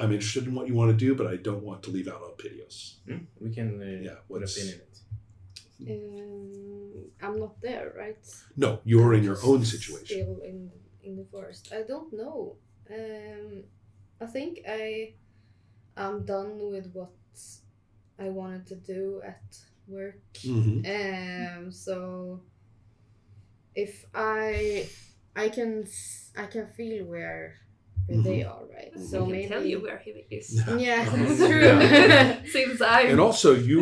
I'm interested in what you want to do, but I don't want to leave out Elpidios. We can put a what's- pin in it. I'm not there, right? No, you're in your Just own situation. Still in the forest. I don't know. I think I'm done with what I wanted to do at work. Mm-hmm. So if I can feel where they are, right? Mhm. So I can maybe tell you where he is. Yeah, Uh-huh. that's true. Yeah. Since I'm And also, you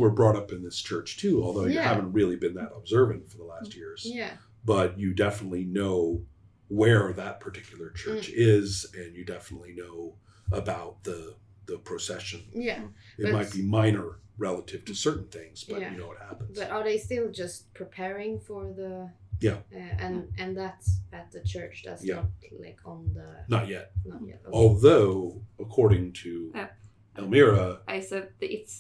were brought up in this church too, although you Yeah. haven't really been that observant for the last years. Yeah. But you definitely know where that particular church is, and you definitely know about the procession. Yeah. It But- might be minor relative to certain things, but Yeah. you know what happens. But are they still just preparing for the? Yeah. And that's at the church. That's Yeah. not like on the. Not yet. Not yet. Okay. Although, according to Yeah. Elmira, I said that it's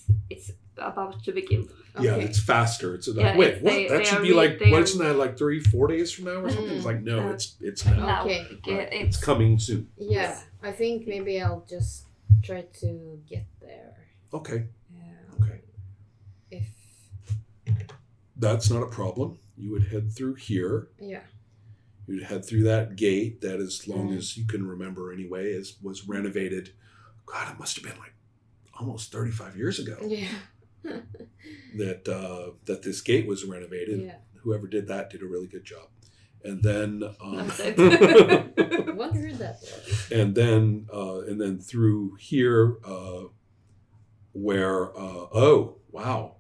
about to begin. yeah, Okay. it's faster. It's like, Yeah, wait, it's- what? they- That they should are be re- like, they what, are- isn't that like 3-4 days from now or something? It's like, no, Uh, it's now. Now. Okay. Right. It's It's coming soon. Yeah, I think maybe I'll just try to get there. Okay, Um, okay. If That's not a problem. You would head through here. yeah. You'd head through that gate that, as long Mm. as you can remember anyway, was renovated. God, it must have been like almost 35 years ago Yeah. that this gate was renovated. Yeah. Whoever did that did a really good job. And then Wonder who that was. and then through here where oh wow,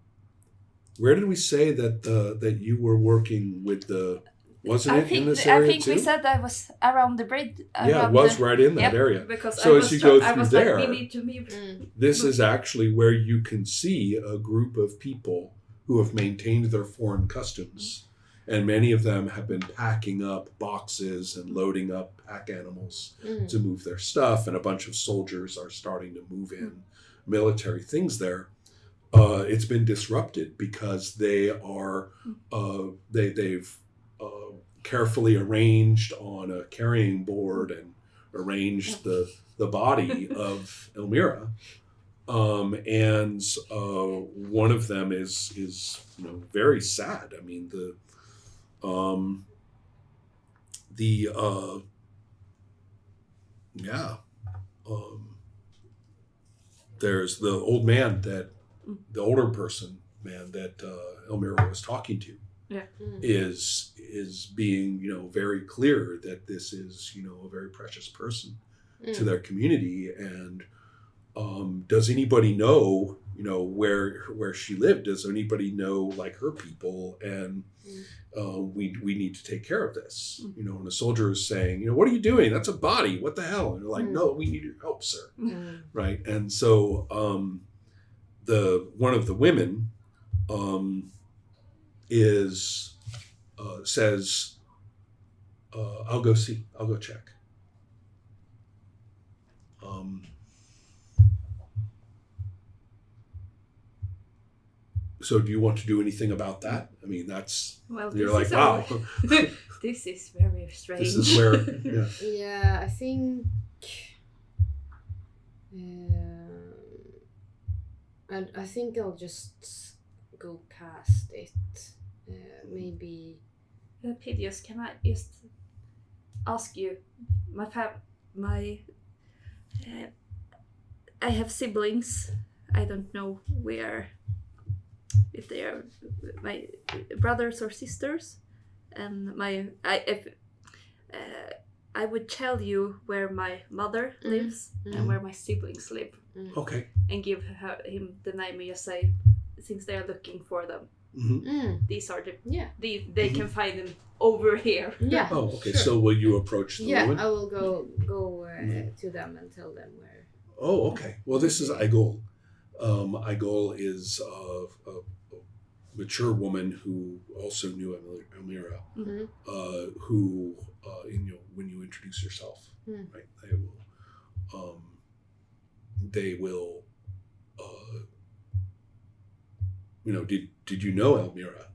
where did we say that you were working with the, wasn't it in this area I think too? we said that was around the bridge. Yeah, it was right in that Yep, area. Because So I as was you go I through was there- like, we need to move. This is actually where you can see a group of people who have maintained their foreign customs. And many of them have been packing up boxes and loading up pack animals to move their stuff. And a bunch of soldiers are starting to move in military things there. It's been disrupted because they are, they've carefully arranged on a carrying board and arranged the body of Elmira. And one of them is very sad. I mean, there's the old man the older person man that Elmira was talking to is being very clear that this is a very precious person to their community. And does anybody know where she lived? Does anybody know like her people? And we need to take care of this. And a soldier is saying, what are you doing? That's a body. What the hell? And they're like, no, we need your help, sir. Right. And so one of the women says, I'll go see. I'll go check. So do you want to do anything about that? I mean, that's, Well, you're this like, is wow, this is very strange. this is where, yeah. Yeah, I think. And I think I'll just go past it. Maybe. Pidius, can I just ask you? I have siblings. I don't know if they are my brothers or sisters, and I would tell you where my mother lives and where my siblings live, Okay. and give him the name and just say, since they are looking for them, these are they can find them over here. Yeah. Oh, okay. Sure. So will you approach the Yeah, woman? I will go to them and tell them where. Oh, okay. Well, this is Aigul. Aigul is a mature woman who also knew Elmira, who, when you introduce yourself, right, they will, did you know Elmira?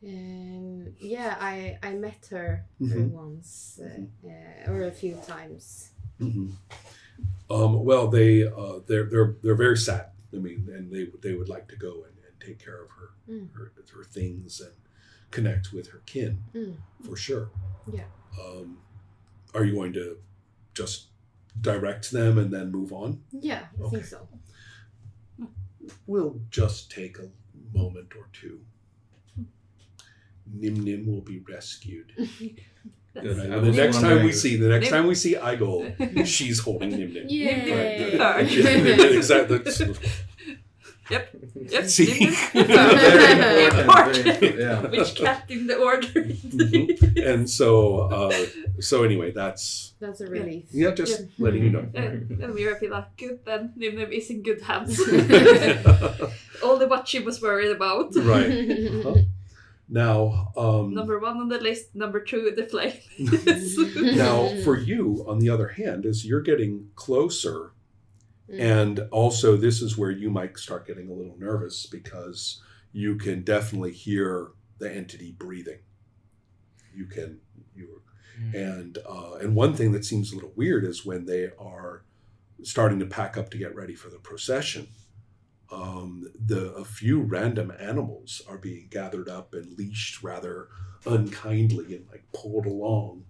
Yeah, I met her once or a few times. Mm-hmm. Well, they're very sad. I mean, and they would like to go and take care of her things and connect with her kin for sure. Yeah. Are you going to just direct them and then move on? Yeah, I think so. We'll just take a moment or two. Nim Nim will be rescued. Good. Right? I And the was next time wondering- we see Igol, she's holding Nim Nim. Yay! Right, yeah, exactly. Yep. See? Very important. Important. Yeah. Which cat in the order? Mhm. And so anyway, that's That's a relief. just letting you know. And we feel like, good then, Nim Nim is in good hands. Only what she was worried about. Right. Now, Number 1 on the list, number 2 the flame. now for you, on the other hand, as you're getting closer, and also this is where you might start getting a little nervous because you can definitely hear the entity breathing. And one thing that seems a little weird is when they are starting to pack up to get ready for the procession. A few random animals are being gathered up and leashed rather unkindly and like pulled along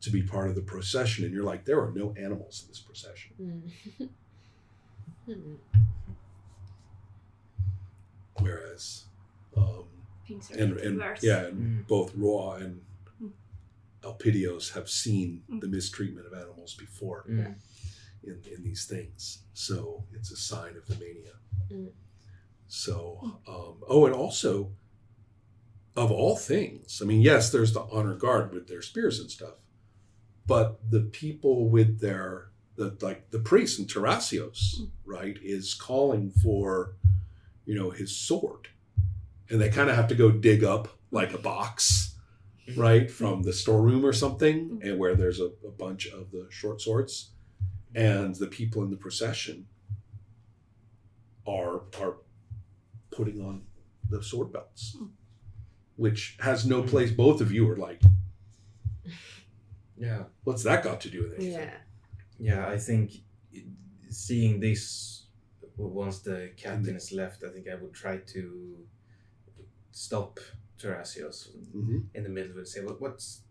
to be part of the procession. And you're like, there are no animals in this procession. Whereas, Things are and getting worse. and both Roa and Elpidios have seen the mistreatment of animals before in these things. So it's a sign of the mania. So, and also, of all things, I mean, yes, there's the honor guard with their spears and stuff, but the people with the priest in Terrasios, right, is calling for, his sword. And they kind of have to go dig up like a box, right, from the storeroom or something, and where there's a bunch of the short swords. And the people in the procession are putting on the sword belts, which has no place. Both of you are like, Yeah. what's that got to do with anything? Yeah. Yeah, I think seeing this, once the captain is left, I think I would try to stop Terrasios in the middle of it and say, what's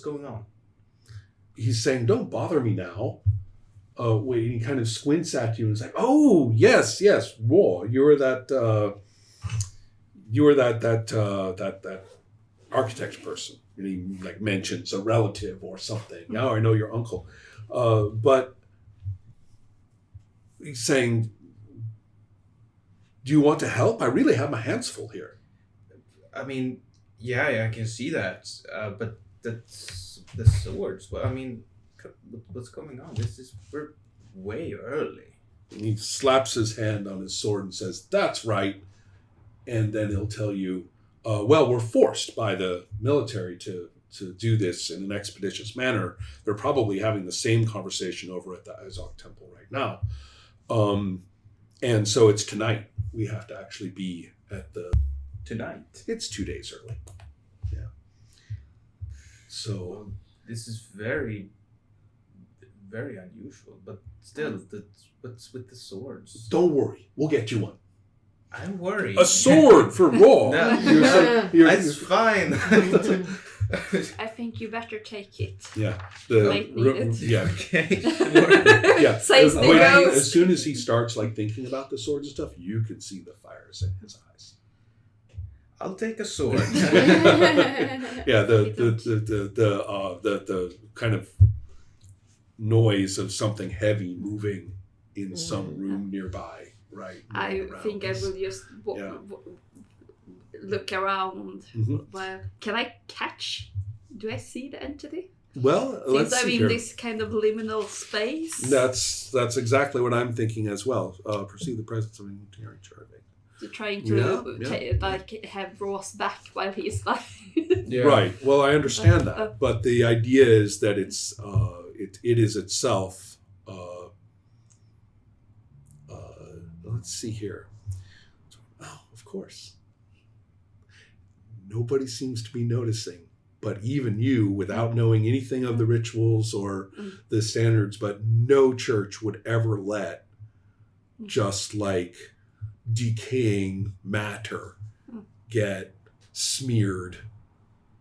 going on? He's saying, don't bother me now. Wait, and he kind of squints at you and is like, oh, yes, Raw, you were that architect person. And he like mentions a relative or something. Now I know your uncle. But he's saying, do you want to help? I really have my hands full here. I mean, yeah, I can see that. But that's the swords. Well, I mean, what's going on? We're way early. And he slaps his hand on his sword and says, that's right. And then he'll tell you, we're forced by the military to do this in an expeditious manner. They're probably having the same conversation over at the Izok Temple right now. And so it's tonight. We have to actually be at the... Tonight? It's 2 days early. Yeah. So... Well, this is very, very unusual. But still, what's with the swords? Don't worry. We'll get you one. I'm worried. A sword for Raw. No, it's fine. I think you better take it. Yeah. Might need it. Yeah. Okay. Yeah. Says the ghost. As soon as he starts like thinking about the swords and stuff, you can see the fires in his eyes. I'll take a sword. Yeah, the kind of noise of something heavy moving in some room nearby, right? I think I will just look around. Well, can I catch? Do I see the entity? Well, let's Since I'm see in here. this kind of liminal space. That's exactly what I'm thinking as well. Perceive the presence of an engineering charge. To trying to like have Ross back while he's like. Yeah. Right. Well, I understand that, but the idea is that it is itself. Let's see here. Oh, of course. Nobody seems to be noticing But even you, without knowing anything of the rituals or the standards, but no church would ever let just like decaying matter get smeared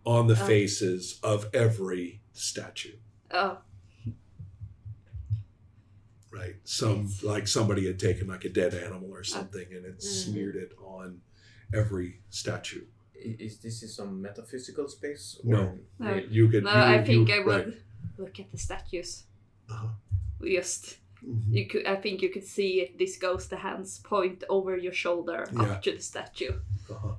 on the faces of every statue. Oh. Right. Like somebody had taken like a dead animal or something and had smeared it on every statue. Is this in some metaphysical space? No. No. I would look at the statues. Uh-huh. Just I think you could see this ghost, the hands point over your shoulder up to the statue. Uh-huh.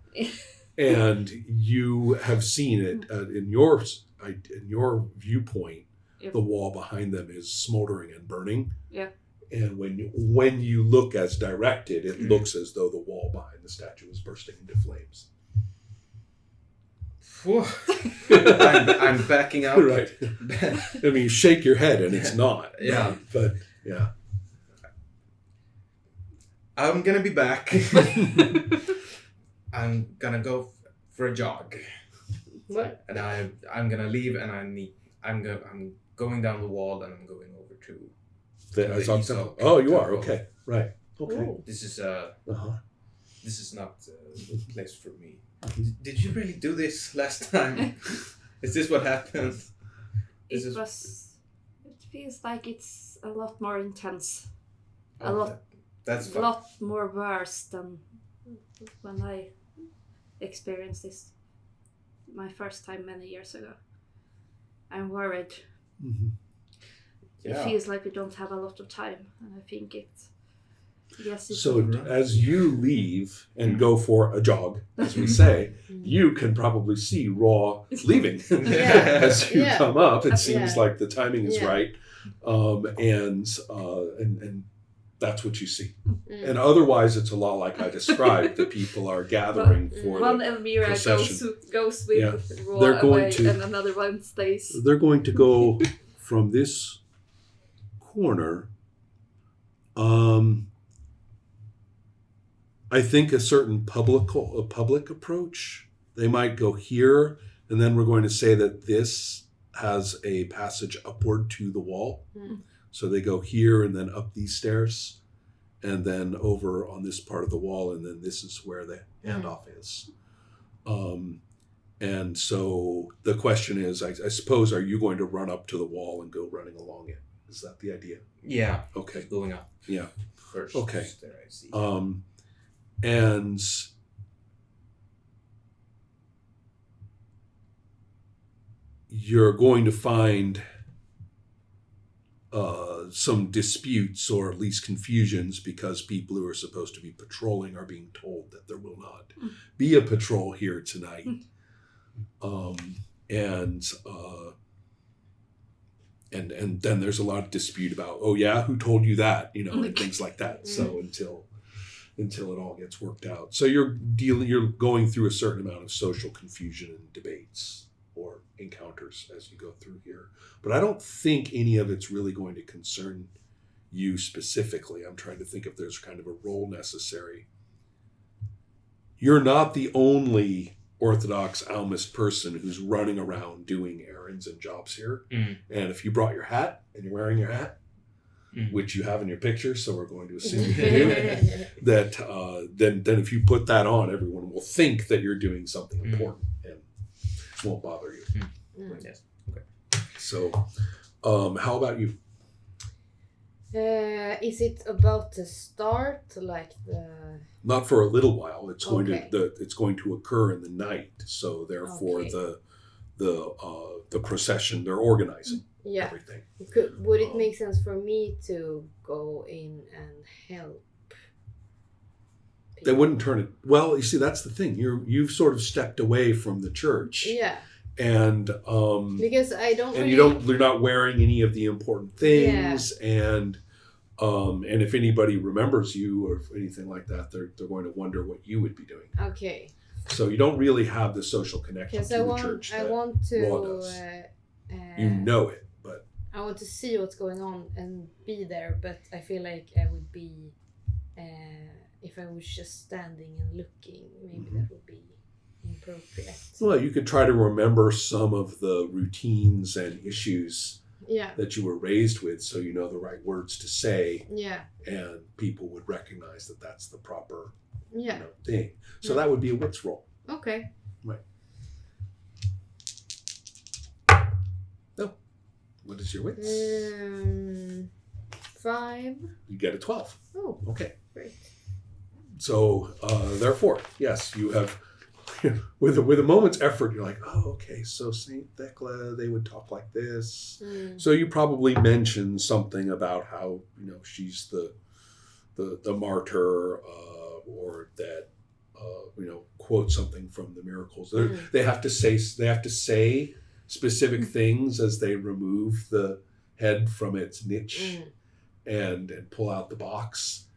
And you have seen it in your viewpoint. Yep. The wall behind them is smoldering and burning. Yeah. And when you look as directed, it looks as though the wall behind the statue is bursting into flames. I'm backing out. Right. I mean, you shake your head and it's not. Yeah. But yeah. I'm gonna be back. I'm gonna go for a jog. What? And I'm gonna leave, and I'm going down the wall, and I'm going over to the Isaac. Oh, you are okay. Right. Okay. Ooh. This is not a place for me. Did you really do this last time? Is this what happened? It feels like it's a lot more intense. That's a lot more worse than when I experienced this my first time many years ago. I'm worried. Mm-hmm. Yeah. It feels like we don't have a lot of time, and I think it's so as you leave and go for a jog, as we say, you can probably see Raw leaving. As you come up. It seems like the timing is right, and that's what you see. And otherwise, it's a lot like I described. The people are gathering for one the Elmira procession. goes with Raw They're going away, to, and another one stays. They're going to go from this corner. I think a certain public approach. They might go here, and then we're going to say that this has a passage upward to the wall. So they go here and then up these stairs, and then over on this part of the wall, and then this is where the handoff is. And so the question is, I suppose, are you going to run up to the wall and go running along it? Is that the idea? Yeah. Okay. Going up. Yeah. First. Okay. There I see. And you're going to find some disputes or at least confusions because people who are supposed to be patrolling are being told that there will not be a patrol here tonight. And then there's a lot of dispute about, oh yeah, who told you that? And things like that. So until it all gets worked out. So you're going through a certain amount of social confusion and debates or encounters as you go through here. But I don't think any of it's really going to concern you specifically. I'm trying to think if there's kind of a role necessary. You're not the only Orthodox Almist person who's running around doing errands and jobs here. And if you brought your hat and you're wearing your hat, which you have in your picture, so we're going to assume you do, that then if you put that on, everyone will think that you're doing something important and won't bother you. Yes. Okay. So, how about you? Is it about to start, like the? Not for a little while. It's going it's going to occur in the night. So therefore, the procession they're organizing. Everything. Would it make sense for me to go in and help people? They wouldn't turn it. Well, you see, that's the thing. You've sort of stepped away from the church. Yeah. And because I don't. And you're not wearing any of the important things. Yeah. And if anybody remembers you or anything like that, they're going to wonder what you would be doing. Okay. So you don't really have the social connection to the church. I want to. Raw does. You know it. I want to see what's going on and be there, but I feel like I would be, if I was just standing and looking, maybe that would be appropriate. Well, you could try to remember some of the routines and issues Yeah. that you were raised with, so you know the right words to say, Yeah. and people would recognize that that's the proper Yeah. thing. So Yeah. that would be a wits roll. Okay. What is your wits? 5. You get a 12. Oh, Okay. great. So therefore, yes, you have with a moment's effort, you're like, oh, okay. So Saint Thecla, they would talk like this. So you probably mention something about how she's the martyr, or that quote something from the miracles. They have to say specific things as they remove the head from its niche and pull out the box,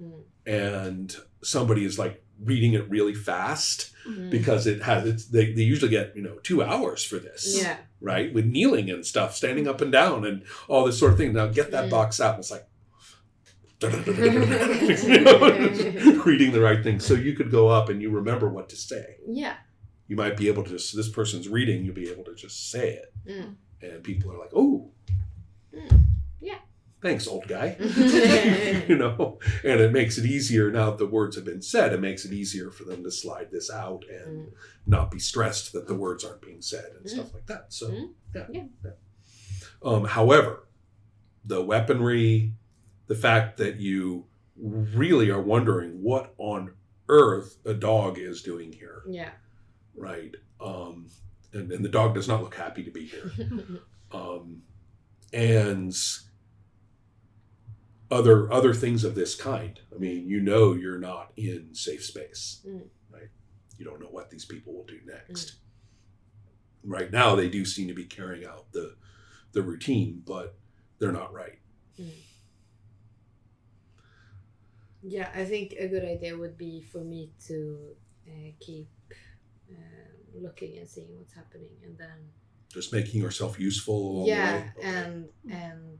and somebody is like reading it really fast because they usually get 2 hours for this. Yeah. Right, with kneeling and stuff, standing up and down and all this sort of thing. Now get that box out, and it's like reading the right thing. So you could go up and you remember what to say. Yeah. You might be able to just, this person's reading, you'll be able to just say it. And people are like, oh, yeah. Thanks, old guy. And it makes it easier now that the words have been said. It makes it easier for them to slide this out and not be stressed that the words aren't being said and stuff like that. So, yeah. However, the weaponry, the fact that you really are wondering what on earth a dog is doing here. Yeah. Right. And the dog does not look happy to be here. And other things of this kind. I mean, you're not in safe space, right? You don't know what these people will do next. Right now, they do seem to be carrying out the routine, but they're not right. Yeah, I think a good idea would be for me to keep looking and seeing what's happening, and then just making yourself useful along the way. Okay. and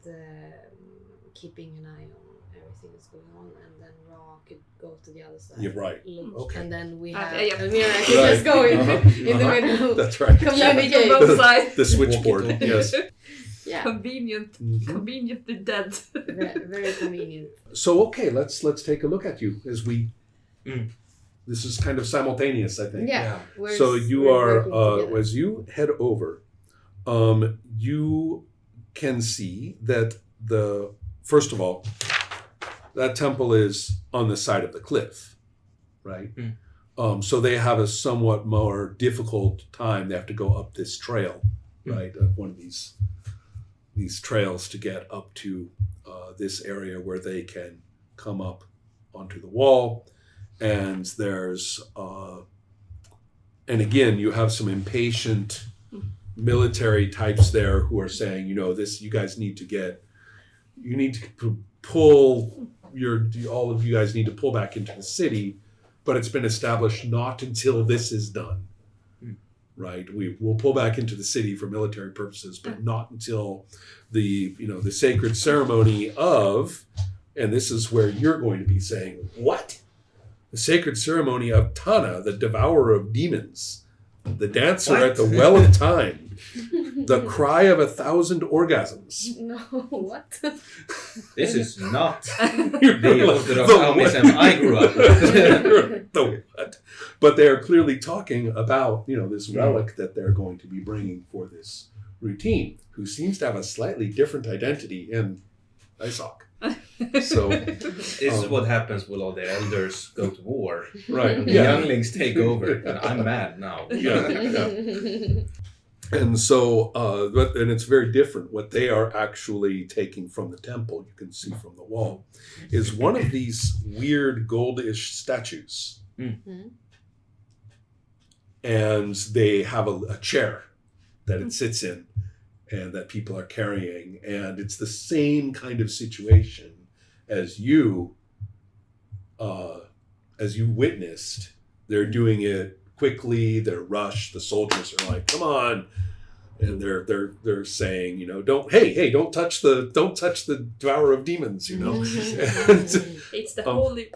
keeping an eye on everything that's going on, and then Ra could go to the other side. You're right. Look, Okay. and then we have yeah. Amira can just go in the middle. That's right. Communicate. Both sides. The switchboard. Yes. Yeah. Conveniently dead. Very convenient. So okay, let's take a look at you as we. This is kind of simultaneous, I think. Yeah. So you are working as you head over, you can see that first of all, that temple is on the side of the cliff, right? So they have a somewhat more difficult time. They have to go up this trail, right? One of these trails to get up to this area where they can come up onto the wall. And there's, and again, you have some impatient military types there who are saying, you guys need to pull all of you guys need to pull back into the city, but it's been established not until this is done. Right, we'll pull back into the city for military purposes, but not until the sacred ceremony of, and this is where you're going to be saying, what? The sacred ceremony of Tana, the devourer of demons, the dancer at the well of time, the cry of 1,000 orgasms. No, what? This is not the Orthodox Amism I grew up with. The what? But they are clearly talking about, this relic that they're going to be bringing for this routine, who seems to have a slightly different identity in Isaac. So this is what happens when all the elders go to war. Right. And the younglings take over, and I'm mad now. Yeah. And so, and it's very different. What they are actually taking from the temple, you can see from the wall, is one of these weird goldish statues. And they have a chair that it sits in and that people are carrying. And it's the same kind of situation as you witnessed. They're doing it quickly, they're rushed, the soldiers are like, come on. and they're saying, you know, don't touch the Devourer of Demons, you know. And, It's the holy.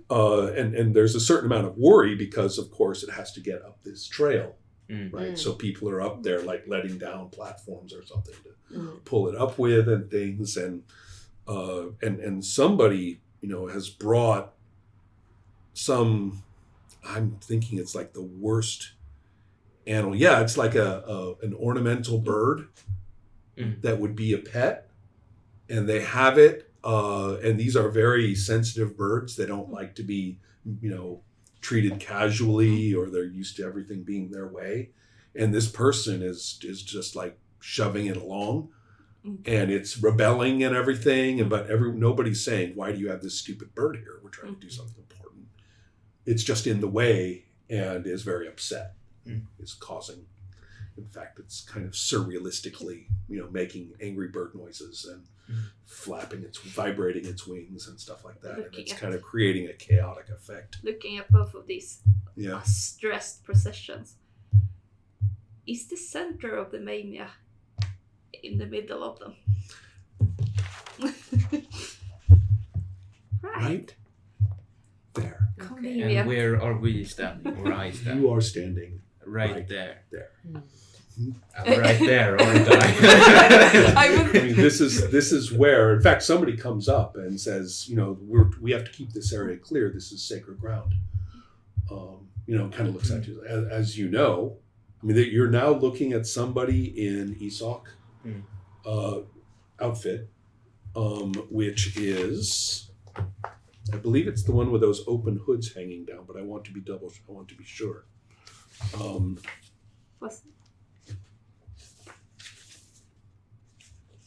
and there's a certain amount of worry because, of course, it has to get up this trail, right? Mm. So people are up there like letting down platforms or something to Mm. pull it up with and things, and somebody, you know, has brought some. I'm thinking it's like the worst animal. Yeah, it's like an ornamental bird that would be a pet, and they have it. And these are very sensitive birds. They don't like to be, you know, treated casually, or they're used to everything being their way. And this person is just like shoving it along, and it's rebelling and everything. And but nobody's saying, why do you have this stupid bird here? We're trying to do something important. It's just in the way and is very upset. Is causing, in fact, it's kind of surrealistically, you know, making angry bird noises and vibrating its wings and stuff like that. And it's kind of creating a chaotic effect. Looking at both of these Yeah. stressed processions, is the center of the mania in the middle of them? Right there. Convenient. And where are we standing? Or I standing? You are standing Right there. there. I'm right there, aren't I? I would. I mean, this is where, in fact, somebody comes up and says, you know, we have to keep this area clear. This is sacred ground. You know, kind of looks at you as you know. I mean, you're now looking at somebody in Isak outfit, which is, I believe it's the one with those open hoods hanging down, but I want to be sure.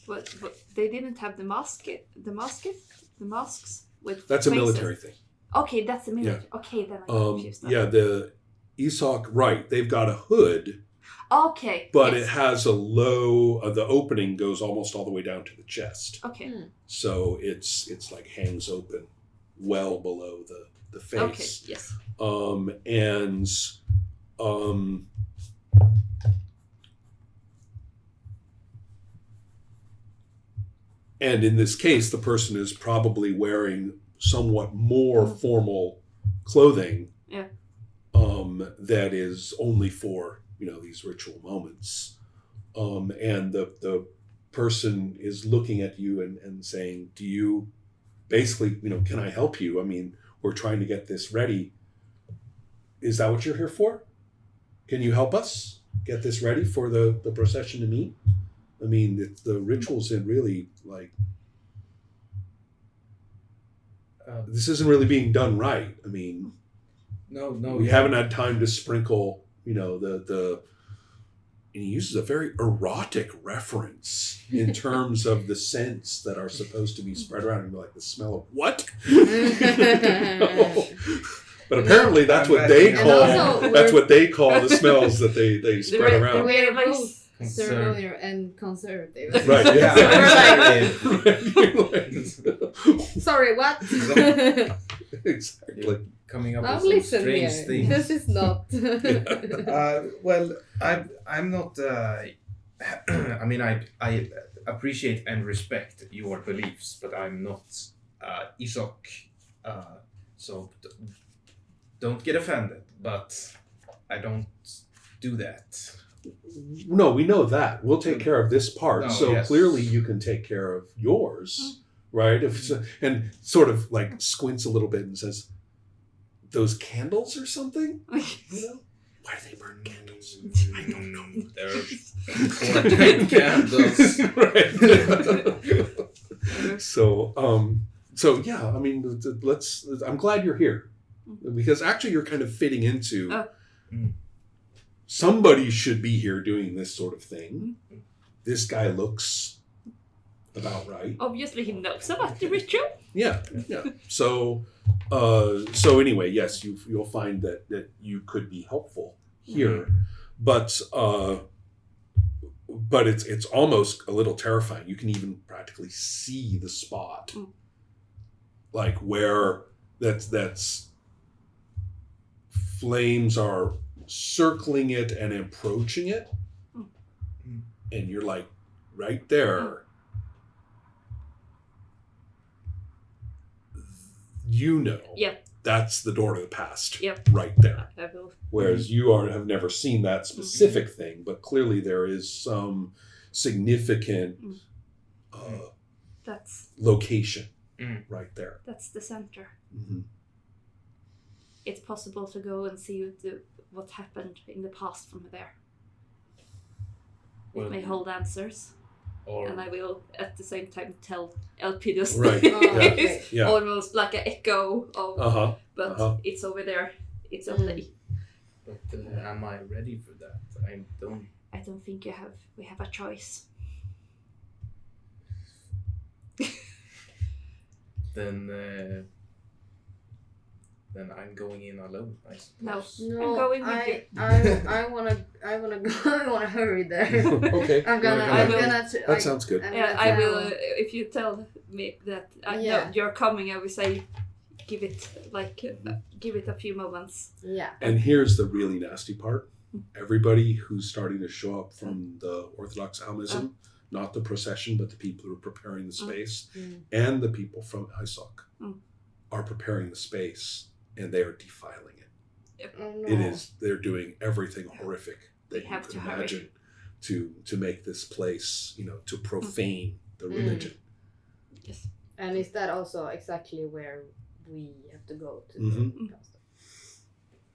But they didn't have the masks with. That's a faces. military thing. Okay, that's a military. Okay, then I'm confused. Yeah, the Isak, right? They've got a hood, Okay. but yes. it has a low. The opening goes almost all the way down to the chest. Okay. So it's like hangs open, well below the face. Okay. Yes. And in this case, the person is probably wearing somewhat more formal clothing. Yeah. That is only for, you know, these ritual moments. And the person is looking at you and saying, do you basically, you know, can I help you? I mean, we're trying to get this ready. Is that what you're here for? Can you help us get this ready for the procession to meet? I mean, the rituals in really, like, this isn't really being done right. I mean, No. we haven't had time to sprinkle, you know, and he uses a very erotic reference in terms of the scents that are supposed to be spread around, and like the smell of what? But apparently that's what they call the smells that they spread around. We're Very both ceremonial and conservative. Right. Yeah. Sorry, what? Exactly. Coming up Now with some listen strange here. things. This is not. Well, I'm not. I mean, I appreciate and respect your beliefs, but I'm not Isak. So don't get offended. But I don't do that. No, we know that. We'll take care of this part. No, So yes. clearly you can take care of yours, right? And sort of like squints a little bit and says, those candles or something? You know? Why do they burn candles? I don't know. They're important candles. Right. So yeah, I mean, I'm glad you're here, because actually you're kind of fitting into somebody should be here doing this sort of thing. This guy looks about right. Obviously, he knows about the ritual. Yeah. So anyway, yes, you'll find that you could be helpful here, but it's almost a little terrifying. You can even practically see the spot, like where that's flames are circling it and approaching it, and you're like right there. You know, Yep. that's the door to the past. Yep. Right there. I will. Whereas you have never seen that specific thing, but clearly there is some significant That's location Mm. right there. that's the center. Mm-hmm. It's possible to go and see what happened in the past from there. Well, It may hold answers, Or and I will at the same time tell Elpidius Right. Oh, okay. Yeah. almost like an echo of, Uh-huh. but uh-huh. it's over there. It's Mm. only. but am I ready for that? I don't. I don't think we have a choice. Then I'm going in alone, I No. suppose. No, I'm going with you. I wanna go. I wanna hurry there. Okay. I'm gonna. You're I'm will- gonna. That sounds good. I'm Yeah, gonna I will. tell- If you tell me that Yeah. no, you're coming, I will say, give it give it a few moments. Yeah. And here's the really nasty part. Everybody who's starting to show up from the Orthodox Almism, not the procession, but the people who are preparing the space, and the people from ISOC are preparing the space, and they are defiling it. Oh, no. It is, they're doing everything horrific that They you have could to hurry. imagine to make this place, to profane the religion. Yes. And is that also exactly where we have to go to? Mhm. the pastor?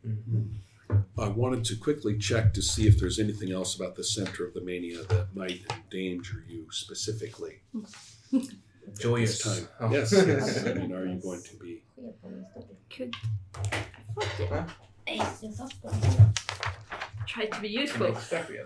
Mm-hmm. I wanted to quickly check to see if there's anything else about the center of the mania that might endanger you specifically. Joyous This time. Oh. Yes, yes. I mean, are you going to be? Could I thought Huh? try to be useful. Extra igen.